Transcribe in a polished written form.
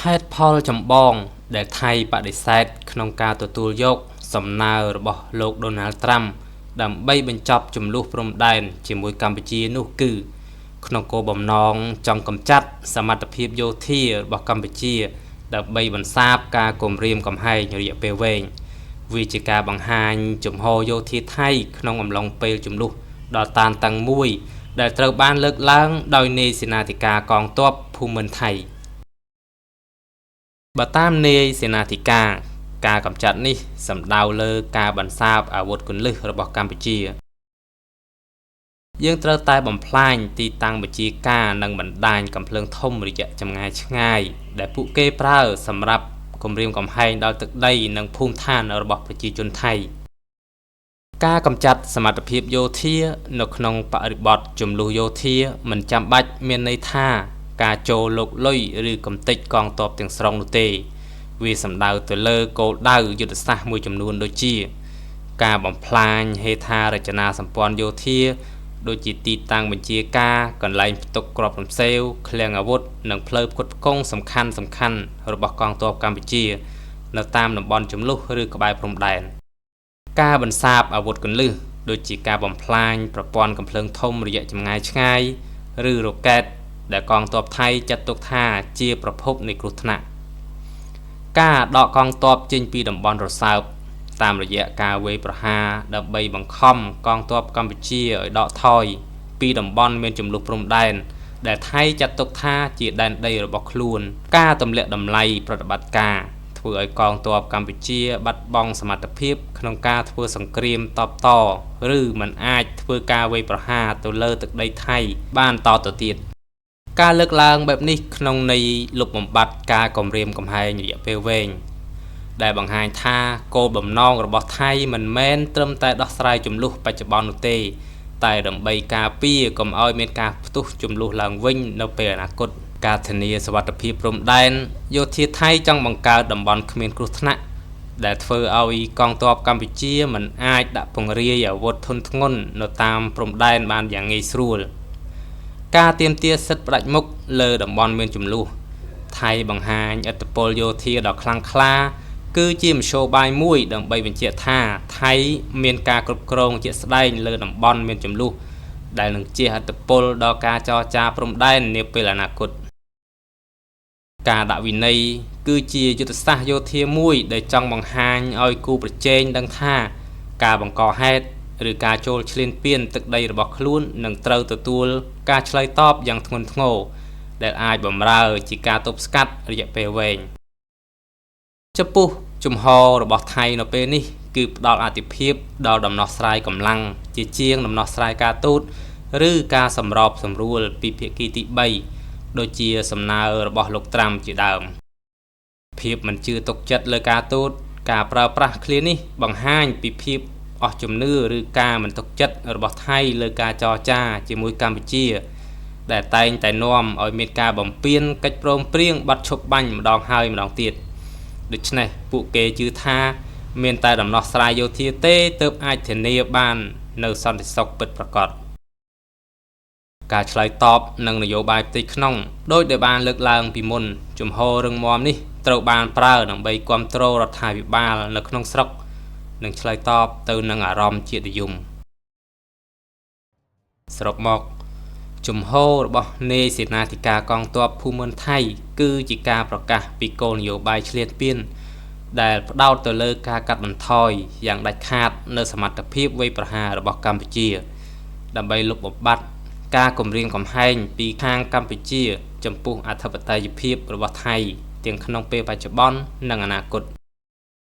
ហេតុផលចម្បងដែលថៃបដិសេធក្នុងការទទួលយកសំណើរបស់លោកដូណាល់ត្រាំដើម្បីបញ្ចប់ជម្លោះព្រំដែនជាមួយកម្ពុជានោះគឺក្នុងគោលបំណងចង់កម្ចាត់សមត្ថភាពយោធារបស់កម្ពុជាដើម្បីបន្សាបការគំរាមកំហែងរយៈពេលវែងវាជាការបង្ហាញជំហរយោធាថៃក្នុងអំឡុងពេលជម្លោះដ៏តានតឹងមួយដែលត្រូវបានលើកឡើងដោយនាយសេនាធិការកងទ័ពភូមិន្ទថៃបើតាមនាយសេនាធិការកម្ចាត់នេះសំដៅលើការបន្សាបអាវុធគន្លឹះរបស់កម្ពុជាយើងត្រូវតែបំផ្លាញទីតាំងបញ្ជាការនិងបណ្ដាញកំភ្លើងធំរយៈចម្ងាយឆ្ងាយដែលពួកគេប្រើសម្រាប់គំរាមកំហែងដល់ទឹកដីនិងភូមិឋានរបស់ប្រជាជនថៃការកម្ចាត់សមត្ថភាពយោធានៅក្នុងបរិបទជម្លោះយោធាមិនចាំបាច់មានន័យថាការចូលលោកលុយឬកំទេចកងទ័ពទាំងស្រុងនោះទេវាសំដៅទៅលើគោលដៅយុទ្ធសាស្ត្រមួយចំនួនដូចជាការបំផ្លាញហេដ្ឋារចនាសម្ព័ន្ធយោធាដូចជាទីតាំងបញ្ជាការកន្លែងផ្ទុកគ្រាប់រំសេវឃ្លាំងអាវុធនិងផ្លូវផ្គត់ផ្គង់សំខាន់របស់កងទ័ពកម្ពុជានៅតាមតំបន់ជម្លោះឬក្បែរព្រំដែនការបន្សាបអាវុធគន្លឹះដូចជាការបំផ្លាញប្រព័ន្ធកំភ្លើងធំរយៈចម្ងាយឆ្ងាយឬរ៉ុកែតដែលកងទ័ពថៃចាត់ទុកថាជាប្រភពនៃគ្រោះថ្នាក់ការដកកងទ័ពចេញពីតំបន់រសើបតាមរយៈការវាយប្រហារដើម្បីបង្ខំកងទ័ពកម្ពុជាឲ្យដកថយពីតំបន់មានជម្លោះព្រំដែនដែលថៃចាត់ទុកថាជាដែនដីរបស់ខ្លួនការទម្លាក់តម្លៃប្រតិបត្តិការធ្វើឲ្យកងទ័ពកម្ពុជាបាត់បង់សមត្ថភាពក្នុងការធ្វើសង្គ្រាមតបតឬមិនអាចធ្វើការវាយប្រហារទៅលើទឹកដីថៃបានតទៅទៀតការលើកឡើងបែបនេះក្នុងន័យលុបបំបាត់ការគំរាមកំហែងរយៈពេលវែងដែលបង្ហាញថាគោលបំណងរបស់ថៃមិនមែនត្រឹមតែដោះស្រាយជម្លោះបច្ចុប្បន្ននោះទេតែដើម្បីការពារកុំឲ្យមានការផ្ទុះជម្លោះឡើងវិញនៅពេលអនាគតការធានាសុវត្ថិភាពព្រំដែនយោធាថៃចង់បង្កើតតំបន់គ្មានគ្រោះថ្នាក់ដែលធ្វើឲ្យកងទ័ពកម្ពុជាមិនអាចដាក់ពង្រាយអាវុធធុនធ្ងន់នៅតាមព្រំដែនបានយ៉ាងងាយស្រួលការទាមទារសិទ្ធិផ្ដាច់មុខលើតំបន់មានជម្លោះថៃបង្ហាញឥទ្ធិពលយោធាដ៏ខ្លាំងក្លាគឺជាមធ្យោបាយមួយដើម្បីបញ្ជាក់ថាថៃមានការគ្រប់គ្រងជាក់ស្ដែងលើតំបន់មានជម្លោះដែលនឹងជះឥទ្ធិពលដល់ការចរចាព្រំដែននាពេលអនាគតការដាក់វិន័យគឺជាយុទ្ធសាស្ត្រយោធាមួយដែលចង់បង្ហាញឲ្យគូប្រជែងដឹងថាការបង្កហេតុឬការចូលឈ្លានពានទឹកដីរបស់ខ្លួននឹងត្រូវទទួលការឆ្លើយតបយ៉ាងធ្ងន់ធ្ងរដែលអាចបម្រើជាការទប់ស្កាត់រយៈពេលវែងចំពោះជំហររបស់ថៃនៅពេលនេះគឺផ្ដល់អាទិភាពដល់ដំណោះស្រាយកម្លាំងជាជាងដំណោះស្រាយការទូតឬការសម្របសម្រួលពីភាគីទី3ដូចជាសំណើរបស់លោកត្រាំជាដើមភាពមិនជឿទុកចិត្តលើការទូតការប្រើប្រាស់ឃ្លានេះបង្ហាញពីភាពអស់ជំនឿឬការមិនទុកចិត្តរបស់ថៃលើការចរចាជាមួយកម្ពុជាដែលតែងតែនាំឲ្យមានការបំពានកិច្ចព្រមព្រៀងបាត់ឈប់បាញ់ម្ដងហើយម្ដងទៀតដូច្នេះពួកគេជឿថាមានតែដំណោះស្រាយយោធាទេទើបអាចធានាបាននៅសន្តិសុខពិតប្រាកដការឆ្លើយតបនឹងនយោបាយផ្ទៃក្នុងដោយដែលបានលើកឡើងពីមុនជំហររឹងមាំនេះត្រូវបានប្រើដើម្បីគ្រប់គ្រងរដ្ឋាភិបាលនៅក្នុងស្រុកនិងឆ្លើយតបទៅនឹងអារម្មណ៍ជាតិនិយមសរុបមកជំហររបស់នាយសេនាធិការកងទ័ពភូមិន្ទថៃគឺជាការប្រកាសពីគោលនយោបាយឈ្លានពានដែលផ្ដោតទៅលើការកាត់បន្ថយយ៉ាងដាច់ខាតនៅសមត្ថភាពវាយប្រហាររបស់កម្ពុជាដើម្បីលុបបំបាត់ការគំរាមកំហែងពីខាងកម្ពុជាចំពោះអធិបតេយ្យភាពរបស់ថៃទាំងក្នុងពេលបច្ចុប្បន្ននិងអនាគត